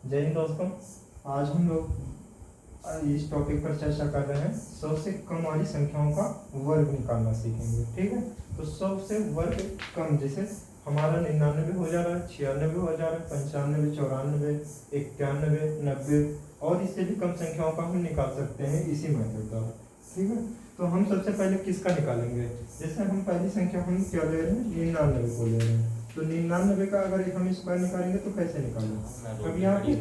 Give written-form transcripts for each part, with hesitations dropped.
जय हिंद दोस्तों। आज हम लोग इस टॉपिक पर चर्चा कर रहे हैं 100 से कम वाली संख्याओं का वर्ग निकालना सीखेंगे। ठीक है, तो 100 से वर्ग कम, जैसे हमारा 99 हो जा रहा है, 96 हो जा रहा है, 95, 94, 91, 90 और इससे भी कम संख्याओं का हम निकाल सकते हैं इसी मेथड द्वारा। ठीक है, तो हम सबसे पहले किसका निकालेंगे? जैसे हम पहली संख्या हम क्या ले रहे हैं, 99 को ले रहे हैं। तो 99 का अगर हम स्क्वायर निकालेंगे तो कैसे निकालेंगे? अब यहाँ पे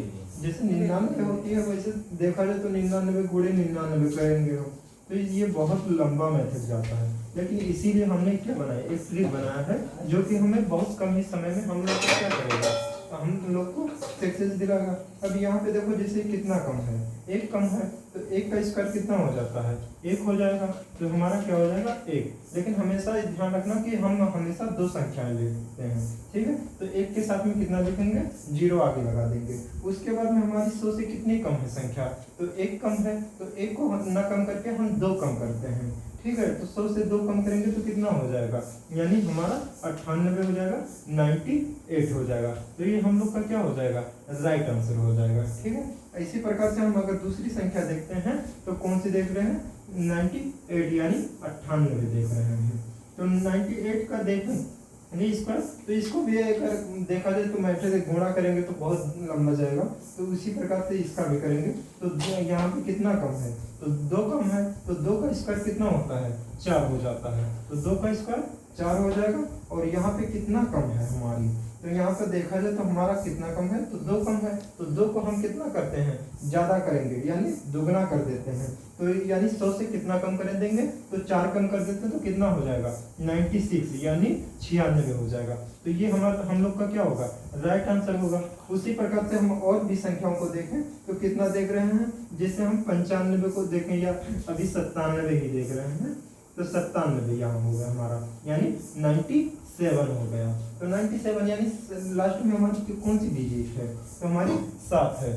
जैसे 99 होती है वैसे देखा जाए तो 99 गुणे 99 करेंगे हम, तो ये बहुत लंबा मेथड जाता है। लेकिन इसीलिए हमने क्या बनाया, एक ट्रिक बनाया है जो कि हमें बहुत कम ही समय में हम लोग को क्या करेगा, हम लोग को सक्सेस दिलाएगा। अब यहाँ पे देखो जैसे कितना कम है, एक कम है, तो एक का स्क्वायर कितना हो जाता है, एक हो जाएगा, तो हमारा क्या हो जाएगा, एक। लेकिन हमेशा ध्यान रखना कि हम हमेशा दो संख्याएं लेते हैं। ठीक है, तो एक के साथ में कितना लिखेंगे, 0 आगे लगा देंगे। उसके बाद में हमारी 100 से कितनी कम है संख्या, तो एक कम है, तो एक को न कम करके हम 2 कम करते हैं। ठीक है, तो 100 से 2 कम करेंगे तो कितना हो जाएगा, यानी हमारा 98 हो जाएगा, 98 हो जाएगा। तो ये हम लोग का क्या हो जाएगा, राइट आंसर हो जाएगा। ठीक है, इसी प्रकार से हम अगर दूसरी संख्या देखते हैं तो कौन सी देख रहे हैं, 98 यानी 98 देख रहे हैं। तो 98 का देखें यानी स्क्वायर, तो इसको भी अगर देखा जाए तो मैट्रिक्स से गुणा करेंगे तो बहुत लंबा जाएगा, तो उसी प्रकार से इसका भी करेंगे। तो यहाँ पे कितना कम है, तो 2 कम है, तो 2 का स्क्वायर कितना होता है, 4 हो जाता है। तो 2 का स्क्वायर 4 हो जाएगा। और यहाँ पे कितना कम है हमारी, तो यहाँ पे देखा जाए तो हमारा कितना कम है, तो 2 कम है, तो 2 को हम कितना करते हैं, ज्यादा करेंगे यानी दुगना कर देते हैं। तो यानी 100 से कितना कम कर देंगे, तो 4 कम कर देते हैं तो कितना हो जाएगा, 96 यानी 96 हो जाएगा। तो ये हमारा हम लोग का क्या होगा, राइट आंसर होगा। उसी प्रकार से हम और भी संख्याओं को देखें तो कितना देख रहे हैं, जैसे हम 95 को देखें या अभी 97 ही देख रहे हैं, तो 97 यहाँ हो गया हमारा, यानी 97 हो गया। तो 97 यानी लास्ट में हमारी कौन सी डिजिट है, तो हमारी 7 है।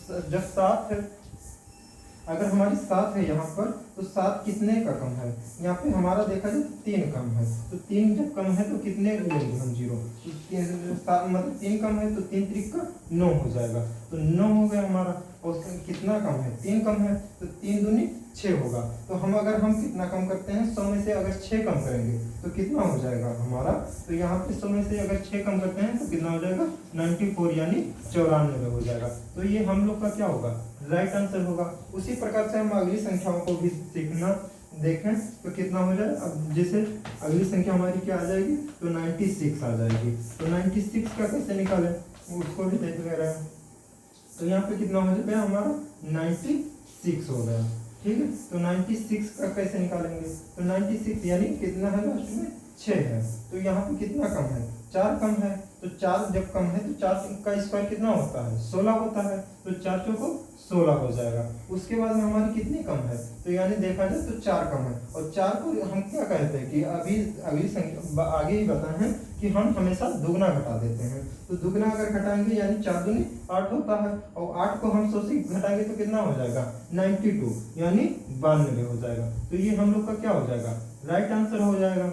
तो जब 7 है, अगर हमारी 7 है यहाँ पर, तो 7 कितने का कम है, यहाँ पे हमारा देखा जाए 3 कम है। तो 3 जब कम है तो कितने लेंगे हम, 0। मतलब 3 कम है तो 3 त्रिक का 9 हो जाएगा, तो 9 हो गया हमारा। और कितना कम है, 3 कम है, तो 3 दूनी 6 होगा। तो हम कितना कम करते हैं, 100 में से अगर 6 कम करेंगे तो कितना हो जाएगा हमारा, तो यहाँ पे 100 में से अगर 6 कम करते हैं तो कितना हो जाएगा, 94 यानी 94 हो जाएगा। तो ये हम लोग का क्या होगा, राइट आंसर होगा। उसी प्रकार से हम अगली संख्याओं को भी सीखना देखें तो कितना हो जाए। अब जैसे अगली संख्या हमारी क्या आ जाएगी, तो 96 आ जाएगी। तो 96 का कैसे निकालें उसको भी देख ले रहे हैं। तो यहाँ पे कितना हो जाएगा हमारा, 96 हो गया। ठीक है, तो 96 का कैसे निकालेंगे, तो 96 यानी कितना है, लास्ट में 6 है। तो यहाँ पे कितना कम है, 4 कम है। तो 4 जब कम है तो 4 का स्क्वायर कितना होता है, 16 होता है। तो 4 चौको 16 हो जाएगा। उसके बाद में हमारी कितनी कम है, तो यानी देखा जाए तो 4 कम है। और 4 को हम क्या कहते हैं कि अभी अगली संख्या आगे ही बताए हैं कि हम हमेशा दुगना घटा देते हैं। तो दुगना अगर घटाएंगे यानी 4 दूनी 8 होता है, और 8 को हम 100 से घटाएंगे तो कितना हो जाएगा, 92 यानी 92 हो जाएगा। तो ये हम लोग का क्या हो जाएगा, राइट आंसर हो जाएगा।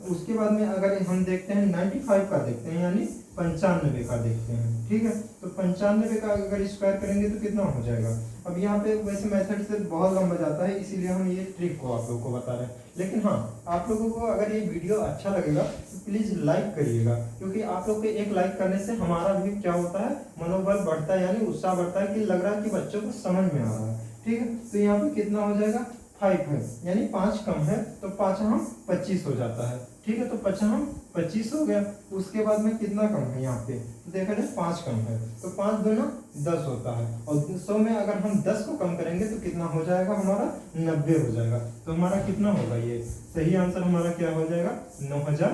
उसके बाद में अगर हम देखते हैं 95 का देखते हैं, यानी 95 का देखते हैं। ठीक है, तो 95 का अगर स्क्वायर करेंगे तो कितना हो जाएगा। अब यहाँ पे वैसे मेथड से बहुत लंबा जाता है, इसीलिए हम ये ट्रिक को आप लोगों को बता रहे हैं। लेकिन हाँ, आप लोगों को अगर ये वीडियो अच्छा लगेगा तो प्लीज लाइक करिएगा, क्योंकि आप लोग के एक लाइक करने से हमारा भी क्या होता है, मनोबल बढ़ता है, यानी उत्साह बढ़ता है कि लग रहा है कि बच्चों को समझ में आ रहा है। ठीक है, तो यहाँ पे कितना हो जाएगा, 5 है, यानी 5 कम है, तो 5 हम 25 हो जाता है। ठीक है, तो 5 हम 25 हो गया। उसके बाद में कितना कम है यहाँ पे, तो देखा जाए 5 कम है, तो 5 दूना 10 होता है। और 100 में अगर हम 10 को कम करेंगे तो कितना हो जाएगा हमारा, 90 हो जाएगा। तो हमारा कितना होगा, ये सही आंसर हमारा क्या हो जाएगा, 9000